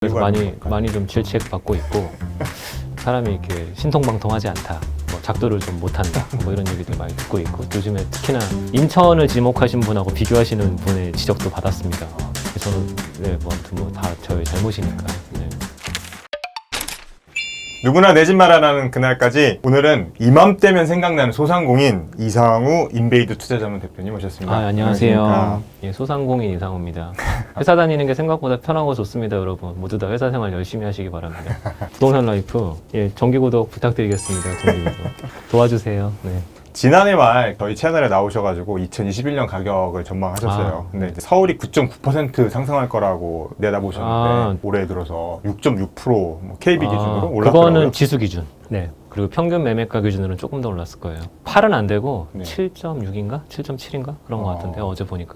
그래서 많이 좀 질책 받고 있고 사람이 이렇게 신통방통하지 않다. 뭐 작도를 좀 못한다. 뭐 이런 얘기들 많이 듣고 있고 요즘에 특히나 인천을 지목하신 분하고 비교하시는 분의 지적도 받았습니다. 그래서 네, 뭐 아무튼 뭐 다 저의 잘못이니까. 네. 누구나 내 집 마련하는 그날까지 오늘은 이맘때면 생각나는 소상공인 이상우 인베이드 투자자문 대표님 오셨습니다. 안녕하세요. 예, 소상공인 이상우입니다. 회사 다니는 게 생각보다 편하고 좋습니다, 여러분. 모두 다 회사 생활 열심히 하시기 바랍니다. 부동산 라이프 정기구독 부탁드리겠습니다. 정기구독 도와주세요. 네. 지난해 말 저희 채널에 나오셔가지고 2021년 가격을 전망하셨어요. 근데 이제 서울이 9.9% 상승할 거라고 내다보셨는데 올해 들어서 6.6% 뭐 KB 기준으로 올랐더라고요. 그거는 지수 기준. 네. 그리고 평균 매매가 기준으로는 조금 더 올랐을 거예요. 8은 안 되고 네. 7.6인가? 7.7인가? 그런 것 같은데 어제 보니까.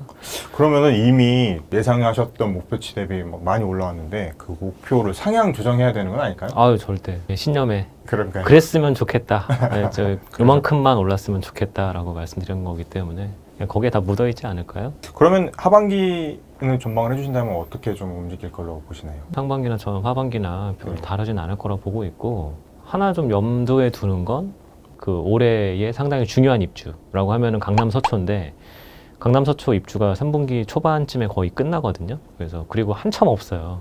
그러면은 이미 예상하셨던 목표치 대비 막 많이 올라왔는데 그 목표를 상향 조정해야 되는 건 아닐까요? 아유 절대. 신념에 그러니까요. 그랬으면 좋겠다. 네, 요만큼만 올랐으면 좋겠다라고 말씀드린 거기 때문에 거기에 다 묻어있지 않을까요? 그러면 하반기는 전망을 해주신다면 어떻게 좀 움직일 걸로 보시나요? 상반기나 하반기나 별로 네. 다르진 않을 거라고 보고 있고 하나 좀 염두에 두는 건 그 올해의 상당히 중요한 입주라고 하면은 강남 서초인데 강남 서초 입주가 3분기 초반쯤에 거의 끝나거든요. 그래서 그리고 한참 없어요.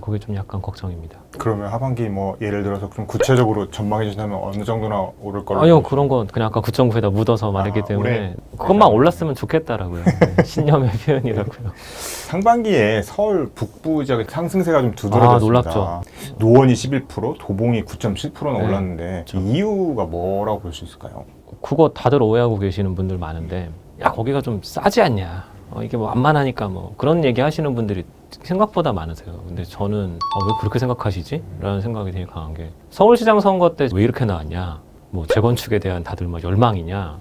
그게 좀 약간 걱정입니다. 그러면 하반기 뭐 예를 들어서 좀 구체적으로 전망해 주신다면 어느 정도나 오를 걸로? 아니요, 그런 건 그냥 아까 9.9에다 묻어서 말했기 때문에 올해? 그것만 올랐으면 좋겠다라고요. 네, 신념의 표현이라고요. 상반기에 서울 북부 지역의 상승세가 좀 두드러졌습니다. 놀랍죠. 노원이 11%, 도봉이 9.7%나 네. 올랐는데 이유가 뭐라고 볼 수 있을까요? 그거 다들 오해하고 계시는 분들 많은데 야 거기가 좀 싸지 않냐 이게 뭐 완만하니까 뭐 그런 얘기 하시는 분들이 생각보다 많으세요. 근데 저는 왜 그렇게 생각하시지? 라는 생각이 되게 강한 게 서울시장 선거 때 왜 이렇게 나왔냐 뭐 재건축에 대한 다들 막 열망이냐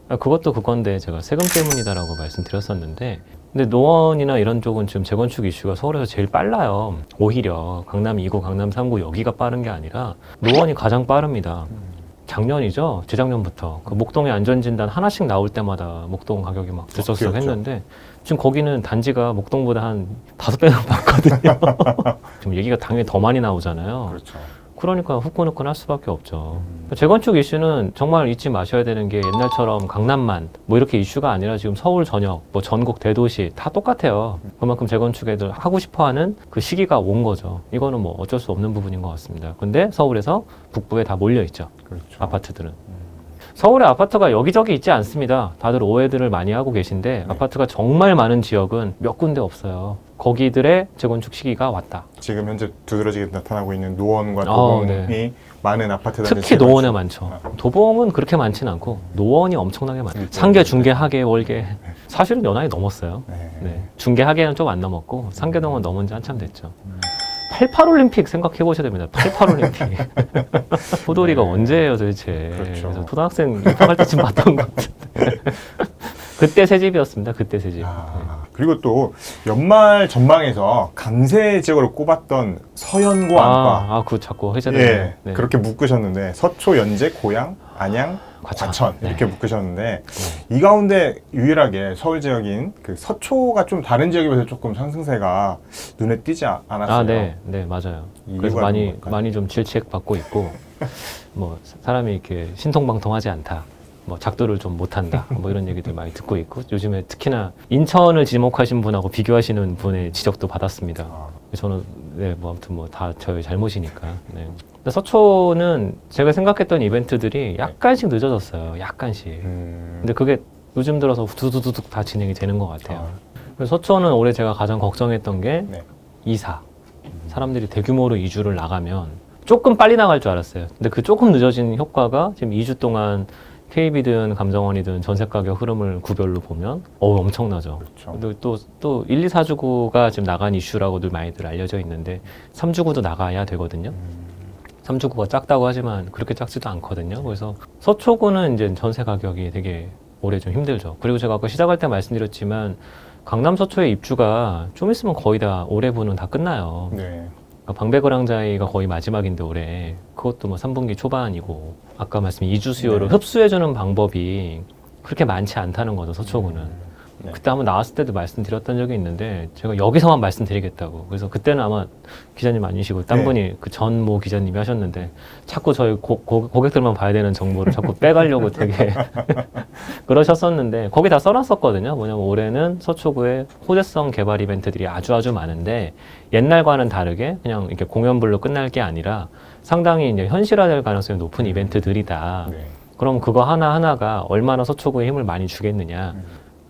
그것도 그건데 제가 세금 때문이다라고 말씀드렸었는데 근데 노원이나 이런 쪽은 지금 재건축 이슈가 서울에서 제일 빨라요. 오히려 강남 2구, 강남 3구 여기가 빠른 게 아니라 노원이 가장 빠릅니다. 작년이죠. 재작년부터 그 목동의 안전진단 하나씩 나올 때마다 목동 가격이 막 들썩들썩 했는데 지금 거기는 단지가 목동보다 한 5배는 많거든요. 지금 얘기가 당연히 더 많이 나오잖아요. 그렇죠. 그러니까 후끈후끈 할 수밖에 없죠. 재건축 이슈는 정말 잊지 마셔야 되는 게 옛날처럼 강남만 뭐 이렇게 이슈가 아니라 지금 서울 전역, 뭐 전국 대도시 다 똑같아요. 그만큼 재건축 애들 하고 싶어하는 그 시기가 온 거죠. 이거는 뭐 어쩔 수 없는 부분인 것 같습니다. 근데 서울에서 북부에 다 몰려 있죠. 그렇죠. 아파트들은. 서울에 아파트가 여기저기 있지 않습니다. 다들 오해들을 많이 하고 계신데 아파트가 정말 많은 지역은 몇 군데 없어요. 거기들의 재건축 시기가 왔다. 지금 현재 두드러지게 나타나고 있는 노원과 도봉이 네. 많은 아파트 단지 특히 노원에 많죠. 도봉은 그렇게 많지는 않고 노원이 엄청나게 많아요. 상계, 중계, 하계, 월계. 사실은 연하에 넘었어요. 네. 중계, 하계는 좀 안 넘었고 상계동은 넘은 지 한참 됐죠. 88올림픽 생각해 보셔야 됩니다. 88올림픽. 호돌이가 언제예요 도대체. 그렇죠. 그래서 초등학생 입학할 때쯤 봤던 것 같은데. 그때 새 집이었습니다. 그때 새 집. 그리고 또 연말 전망에서 강세 지역으로 꼽았던 서연고 안과 그거 자꾸 회자되네요. 예, 그렇게 묶으셨는데 서초, 연제, 고양, 안양, 과천. 과천 이렇게 묶으셨는데 이 가운데 유일하게 서울 지역인 그 서초가 좀 다른 지역에 비해서 조금 상승세가 눈에 띄지 않았어요. 네, 맞아요. 그래서 많이 좀 질책 받고 있고 뭐 사람이 이렇게 신통방통하지 않다. 뭐 작도를 좀 못한다. 뭐 이런 얘기들 많이 듣고 있고 요즘에 특히나 인천을 지목하신 분하고 비교하시는 분의 지적도 받았습니다. 저는 뭐 아무튼 뭐 다 저의 잘못이니까. 네. 근데 서초는 제가 생각했던 이벤트들이 약간씩 늦어졌어요. 약간씩. 근데 그게 요즘 들어서 두두두둑 다 진행이 되는 것 같아요. 그래서 서초는 올해 제가 가장 걱정했던 게 이사. 사람들이 대규모로 이주를 나가면 조금 빨리 나갈 줄 알았어요. 근데 그 조금 늦어진 효과가 지금 2주 동안 KB든 감정원이든 전세 가격 흐름을 구별로 보면 엄청나죠. 그렇죠. 또 1, 2, 4주구가 지금 나간 이슈라고들 많이들 알려져 있는데 3주구도 나가야 되거든요. 3주구가 작다고 하지만 그렇게 작지도 않거든요. 그래서 서초구는 이제 전세 가격이 되게 올해 좀 힘들죠. 그리고 제가 아까 시작할 때 말씀드렸지만 강남 서초의 입주가 좀 있으면 거의 다 올해부는 다 끝나요. 방배거량자이가 거의 마지막인데 올해 그것도 뭐 3분기 초반이고 아까 말씀 이주 수요를 흡수해주는 방법이 그렇게 많지 않다는 거죠. 서초구는 네. 그때 한번 나왔을 때도 말씀드렸던 적이 있는데 제가 여기서만 말씀드리겠다고. 그래서 그때는 아마 기자님 아니시고 딴 네. 분이 그 전모 기자님이 하셨는데 자꾸 저희 고객들만 봐야 되는 정보를 자꾸 빼가려고 되게 그러셨었는데 거기 다 써놨었거든요. 뭐냐면 올해는 서초구에 호재성 개발 이벤트들이 아주 많은데 옛날과는 다르게 그냥 이렇게 공연불로 끝날 게 아니라 상당히 이제 현실화될 가능성이 높은 이벤트들이다. 네. 그럼 그거 하나하나가 얼마나 서초구에 힘을 많이 주겠느냐.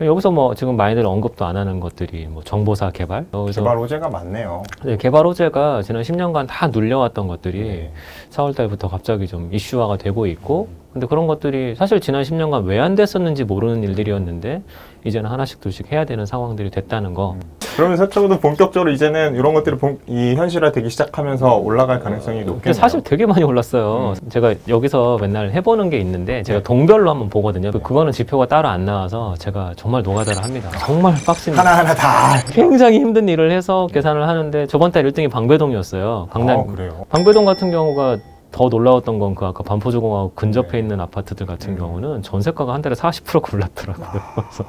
여기서 뭐 지금 많이들 언급도 안 하는 것들이 뭐 정보사 개발. 여기서 개발 호재가 많네요. 네, 개발 호재가 지난 10년간 다 눌려왔던 것들이 네. 4월 달부터 갑자기 좀 이슈화가 되고 있고 근데 그런 것들이 사실 지난 10년간 왜 안 됐었는지 모르는 일들이었는데 이제는 하나씩 둘씩 해야 되는 상황들이 됐다는 거. 그러면 서초구도 본격적으로 이제는 이런 것들이 이 현실화되기 시작하면서 올라갈 가능성이 근데 높겠네요. 사실 되게 많이 올랐어요. 제가 여기서 맨날 해보는 게 있는데 제가 동별로 한번 보거든요. 그거는 지표가 따로 안 나와서 제가 정말 노가다를 합니다. 정말 빡칩니다. 하나하나 다. 굉장히 힘든 일을 해서 계산을 하는데 저번 달 1등이 방배동이었어요. 강남. 그래요. 방배동 같은 경우가 더 놀라웠던 건 그 아까 반포주공하고 근접해 있는 아파트들 같은 경우는 전세가가 한 달에 40%가 올랐더라고요. 그래서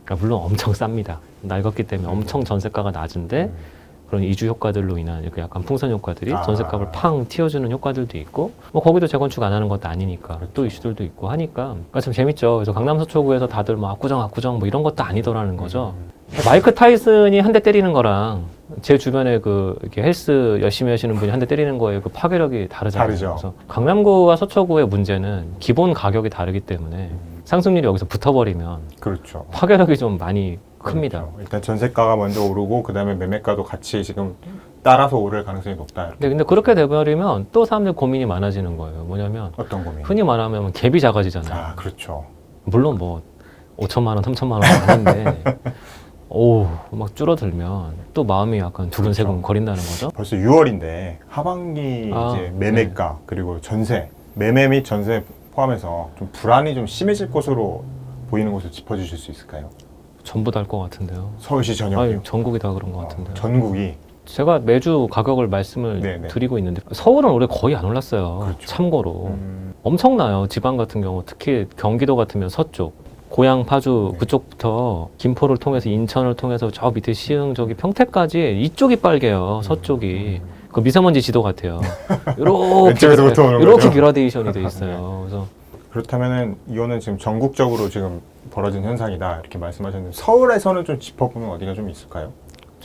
그러니까 물론 엄청 쌉니다. 낡았기 때문에 엄청 전세가가 낮은데 그런 이주 효과들로 인한 이렇게 약간 풍선 효과들이 전세값을 팡 튀어주는 효과들도 있고 뭐 거기도 재건축 안 하는 것도 아니니까 또 이슈들도 있고 하니까 그러니까 참 재밌죠. 그래서 강남 서초구에서 다들 뭐 압구정 뭐 이런 것도 아니더라는 거죠. 마이크 타이슨이 한 대 때리는 거랑 제 주변에 그 이렇게 헬스 열심히 하시는 분이 한 대 때리는 거에 그 파괴력이 다르잖아요. 다르죠. 그래서 강남구와 서초구의 문제는 기본 가격이 다르기 때문에 상승률이 여기서 붙어버리면 그렇죠. 파괴력이 좀 많이 큽니다. 그렇죠. 일단 전세가가 먼저 오르고 그다음에 매매가도 같이 지금 따라서 오를 가능성이 높다. 근데 그렇게 돼버리면 또 사람들 고민이 많아지는 거예요. 뭐냐면 어떤 고민? 흔히 말하면 갭이 작아지잖아요. 그렇죠. 물론 뭐 5천만 원, 3천만 원 아닌데 막 줄어들면 또 마음이 약간 두근세근 그렇죠. 거린다는 거죠. 벌써 6월인데 하반기 이제 매매가 그리고 전세, 매매 및 전세 포함해서 좀 불안이 좀 심해질 것으로 보이는 것을 짚어주실 수 있을까요? 전부 다 할 것 같은데요. 서울시 전역이요? 아니, 전국이 다 그런 것 같은데요. 전국이 제가 매주 가격을 말씀을 드리고 있는데 서울은 올해 거의 안 올랐어요. 그렇죠. 참고로 엄청나요. 지방 같은 경우 특히 경기도 같으면 서쪽 고양 파주 그쪽부터 김포를 통해서 인천을 통해서 저 밑에 시흥 저기 평택까지 이쪽이 빨개요. 서쪽이 그 미세먼지 지도 같아요. 이렇게 그라데이션이 돼 있어요. 그래서 그렇다면은 이거는 지금 전국적으로 지금 벌어진 현상이다 이렇게 말씀하셨는데 서울에서는 좀 짚어보면 어디가 좀 있을까요?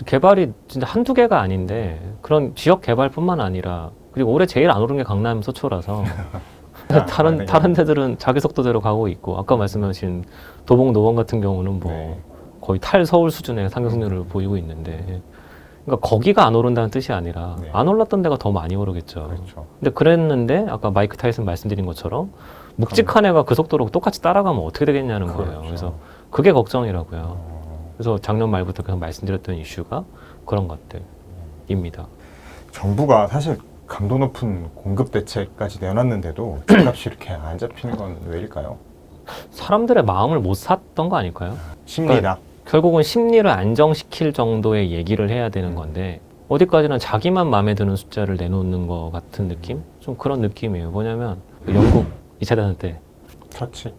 개발이 진짜 한두 개가 아닌데 그런 지역 개발뿐만 아니라 그리고 올해 제일 안 오른 게 강남 서초라서 다른 데들은 자기 속도대로 가고 있고 아까 말씀하신 도봉 노원 같은 경우는 뭐 거의 탈서울 수준의 상승률을 보이고 있는데 그러니까 거기가 안 오른다는 뜻이 아니라 안 올랐던 데가 더 많이 오르겠죠. 그렇죠. 근데 그랬는데 아까 마이크 타이슨 말씀드린 것처럼 묵직한 애가 그 속도로 똑같이 따라가면 어떻게 되겠냐는 거예요. 그래서 그게 걱정이라고요. 그래서 작년 말부터 계속 말씀드렸던 이슈가 그런 것들입니다. 정부가 사실 강도 높은 공급 대책까지 내놨는데도 집값이 이렇게 안 잡히는 건 왜일까요? 사람들의 마음을 못 샀던 거 아닐까요? 심리다. 결국은 심리를 안정시킬 정도의 얘기를 해야 되는 건데 어디까지나 자기만 마음에 드는 숫자를 내놓는 것 같은 느낌? 좀 그런 느낌이에요. 뭐냐면 영국 2차 대전 때 터치.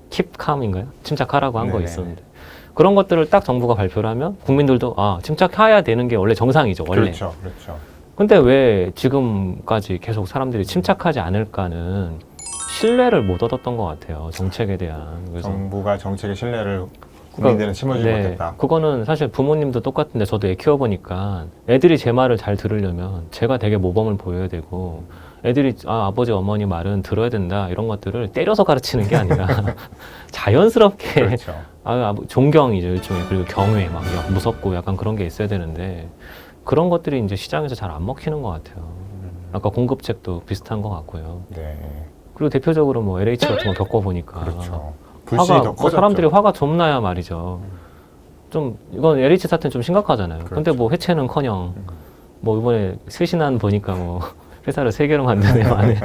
Keep calm인가요? 침착하라고 한 거 있었는데 그런 것들을 딱 정부가 발표를 하면 국민들도 침착해야 되는 게 원래 정상이죠. 원래. 그렇죠. 근데 왜 지금까지 계속 사람들이 침착하지 않을까는 신뢰를 못 얻었던 것 같아요. 정책에 대한. 그래서 정부가 정책의 신뢰를 국민들은 심어주지 못했다. 그거는 사실 부모님도 똑같은데 저도 애 키워보니까 애들이 제 말을 잘 들으려면 제가 되게 모범을 보여야 되고 애들이 아버지 어머니 말은 들어야 된다 이런 것들을 때려서 가르치는 게 아니라 자연스럽게 그렇죠. 존경이죠 일종의 그리고 경외 막 무섭고 약간 그런 게 있어야 되는데 그런 것들이 이제 시장에서 잘 안 먹히는 것 같아요. 아까 공급책도 비슷한 것 같고요. 그리고 대표적으로 뭐 LH 같은 거 겪어보니까 그렇죠. 불신이 더 커졌죠. 사람들이 화가 좀 나야 말이죠. 좀 이건 LH 사태는 좀 심각하잖아요. 근데 뭐 해체는커녕 뭐 이번에 쇄신안 보니까 뭐 회사를 3개로 만드네요 안에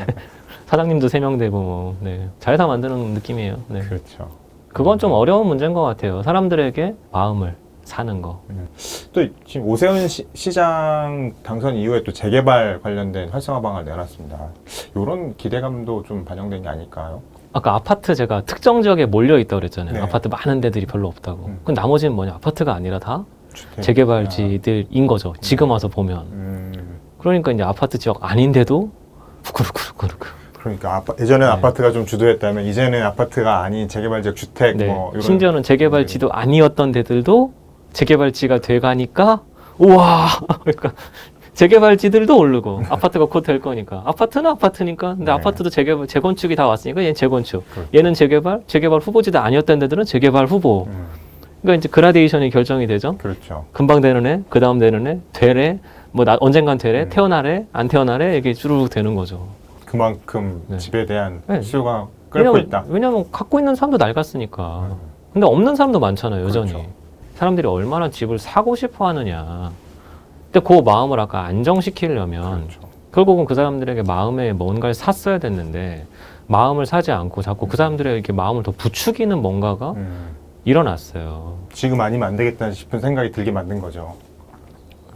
사장님도 3명 되고 뭐 잘 다 만드는 느낌이에요. 그렇죠. 그건 좀 어려운 문제인 것 같아요. 사람들에게 마음을 사는 거. 또 지금 오세훈 시장 당선 이후에 또 재개발 관련된 활성화 방안을 내놨습니다. 이런 기대감도 좀 반영된 게 아닐까요? 아까 아파트 제가 특정 지역에 몰려 있다고 그랬잖아요. 네. 아파트 많은 데들이 별로 없다고. 그럼 나머지는 뭐냐? 아파트가 아니라 다 주택. 재개발지들인 거죠. 지금 와서 보면. 그러니까 이제 아파트 지역 아닌데도 후쿠루쿠루쿠루. 그러니까 예전엔 네. 아파트가 좀 주도했다면 이제는 아파트가 아닌 재개발 지역 주택 네. 뭐 이런 심지어는 재개발지도 아니었던 데들도 재개발지가 돼가니까 우와. 그러니까 재개발지들도 오르고 아파트가 곧 될 거니까 아파트는 아파트니까 근데 네. 아파트도 재개발 재건축이 다 왔으니까 얘는 재건축 그렇죠. 얘는 재개발 후보지도 아니었던 데들은 재개발 후보 그러니까 이제 그라데이션이 결정이 되죠. 그렇죠. 금방 되는 애, 그 다음 되는 애, 되래, 뭐 언젠간 되래, 태어나래, 안 태어나래 이게 주르륵 되는 거죠. 그만큼 네. 집에 대한 네. 수요가 끓고 있다. 왜냐면 갖고 있는 사람도 낡았으니까. 근데 없는 사람도 많잖아요, 여전히. 그렇죠. 사람들이 얼마나 집을 사고 싶어 하느냐. 근데 그 마음을 아까 안정시키려면 그렇죠. 결국은 그 사람들에게 마음에 뭔가를 샀어야 됐는데 마음을 사지 않고 자꾸 그 사람들에게 마음을 더 부추기는 뭔가가 일어났어요. 지금 아니면 안 되겠다 싶은 생각이 들게 만든 거죠.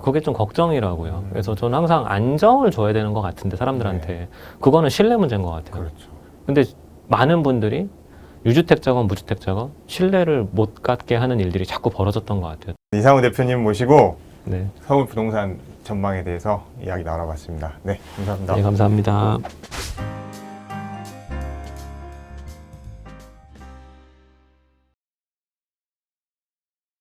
그게 좀 걱정이라고요. 그래서 저는 항상 안정을 줘야 되는 것 같은데 사람들한테 그거는 신뢰 문제인 것 같아요. 그렇죠. 근데 많은 분들이 유주택자건 무주택자건 신뢰를 못 갖게 하는 일들이 자꾸 벌어졌던 것 같아요. 이상우 대표님 모시고 네, 서울 부동산 전망에 대해서 이야기 나눠봤습니다. 네, 감사합니다. 네 감사합니다.